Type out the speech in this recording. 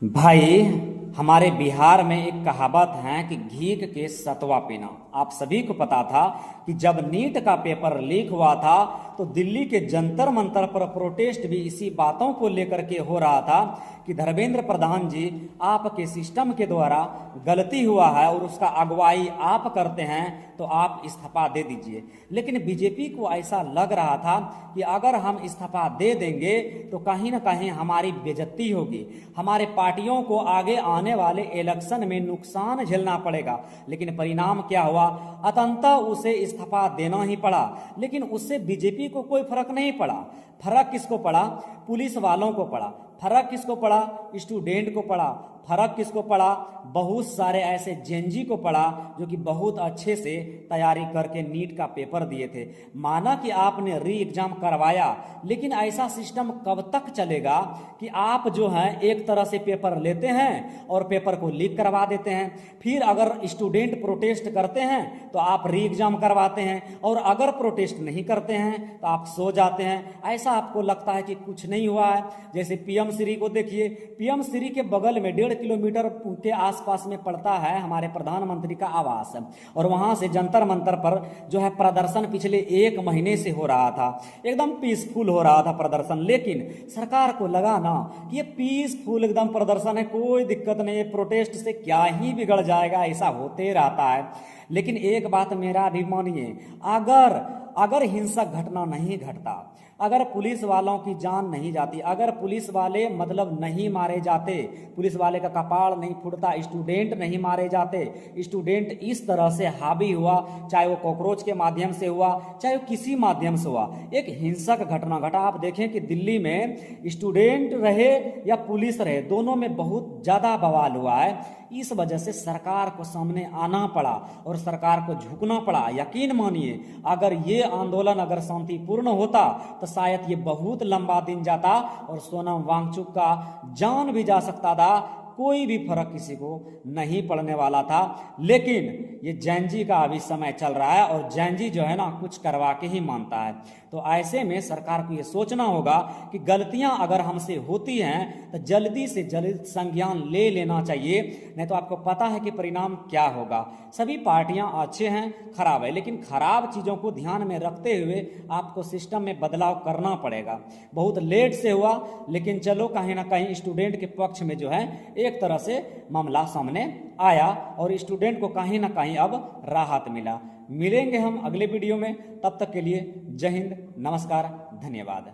भाई, हमारे बिहार में एक कहावत है कि घीक के सतवा पीना। आप सभी को पता था कि जब नीट का पेपर लीक हुआ था तो दिल्ली के जंतर मंतर पर प्रोटेस्ट भी इसी बातों को लेकर के हो रहा था कि धर्मेंद्र प्रधान जी, आपके सिस्टम के द्वारा गलती हुआ है और उसका अगुवाई आप करते हैं तो आप इस्तीफा दे दीजिए। लेकिन बीजेपी को ऐसा लग रहा था कि अगर हम इस्तीफा दे देंगे तो कहीं ना कहीं हमारी बेइज्जती होगी, हमारे पार्टियों को आगे आने वाले इलेक्शन में नुकसान झेलना पड़ेगा। लेकिन परिणाम क्या हुआ? अंततः उसे इस्तीफा देना ही पड़ा। लेकिन उससे बीजेपी को कोई फर्क नहीं पड़ा। फर्क किसको पड़ा? पुलिस वालों को पड़ा। फर्क किसको पड़ा? स्टूडेंट को पड़ा। फर्क किसको पड़ा? बहुत सारे ऐसे जेनजी को पड़ा जो कि बहुत अच्छे से तैयारी करके नीट का पेपर दिए थे। माना कि आपने री एग्जाम करवाया, लेकिन ऐसा सिस्टम कब तक चलेगा कि आप जो है एक तरह से पेपर लेते हैं और पेपर को लीक करवा देते हैं, फिर अगर स्टूडेंट प्रोटेस्ट करते हैं तो आप री एग्जाम करवाते हैं, और अगर प्रोटेस्ट नहीं करते हैं तो आप सो जाते हैं। ऐसा आपको लगता है कि कुछ नहीं हुआ है। जैसे पीएम श्री को देखिए, पीएम श्री के बगल में 1.5 किलोमीटर के आसपास में पड़ता है हमारे प्रधानमंत्री का आवास, और वहां से जंतर मंतर पर जो है प्रदर्शन पिछले 1 महीने से हो रहा था। एकदम पीसफुल हो रहा था प्रदर्शन, लेकिन सरकार को लगा ना कि ये पीसफुल एकदम प्रदर्शन है, कोई दिक्कत नहीं है, प्रोटेस्ट से क्या ही बिगड़ जाएगा, ऐसा होते रहता है। लेकिन एक बात मेरा भी मानिए, अगर हिंसक घटना नहीं घटता, अगर पुलिस वालों की जान नहीं जाती, अगर पुलिस वाले मतलब नहीं मारे जाते, पुलिस वाले का कपाड़ नहीं फूटता, स्टूडेंट नहीं मारे जाते, स्टूडेंट इस तरह से हावी हुआ, चाहे वो कॉकरोच के माध्यम से हुआ, चाहे वो किसी माध्यम से हुआ, एक हिंसक घटना घटा। आप देखें कि दिल्ली में स्टूडेंट रहे या पुलिस रहे, दोनों में बहुत ज़्यादा बवाल हुआ है। इस वजह से सरकार को सामने आना पड़ा और सरकार को झुकना पड़ा। यकीन मानिए, अगर ये आंदोलन अगर शांतिपूर्ण होता तो शायद ये बहुत लंबा दिन जाता और सोनम वांगचुक का जान भी जा सकता था, कोई भी फर्क किसी को नहीं पड़ने वाला था। लेकिन ये जैनजी का अभी समय चल रहा है और जैनजी जो है ना कुछ करवा के ही मानता है। तो ऐसे में सरकार को ये सोचना होगा कि गलतियां अगर हमसे होती हैं तो जल्दी से जल्द संज्ञान ले लेना चाहिए, नहीं तो आपको पता है कि परिणाम क्या होगा। सभी पार्टियां अच्छे हैं, खराब है, लेकिन खराब चीज़ों को ध्यान में रखते हुए आपको सिस्टम में बदलाव करना पड़ेगा। बहुत लेट से हुआ, लेकिन चलो कहीं ना कहीं स्टूडेंट के पक्ष में जो है एक तरह से मामला सामने आया और स्टूडेंट को कहीं ना कहीं अब राहत मिला। मिलेंगे हम अगले वीडियो में, तब तक के लिए जय हिंद, नमस्कार, धन्यवाद।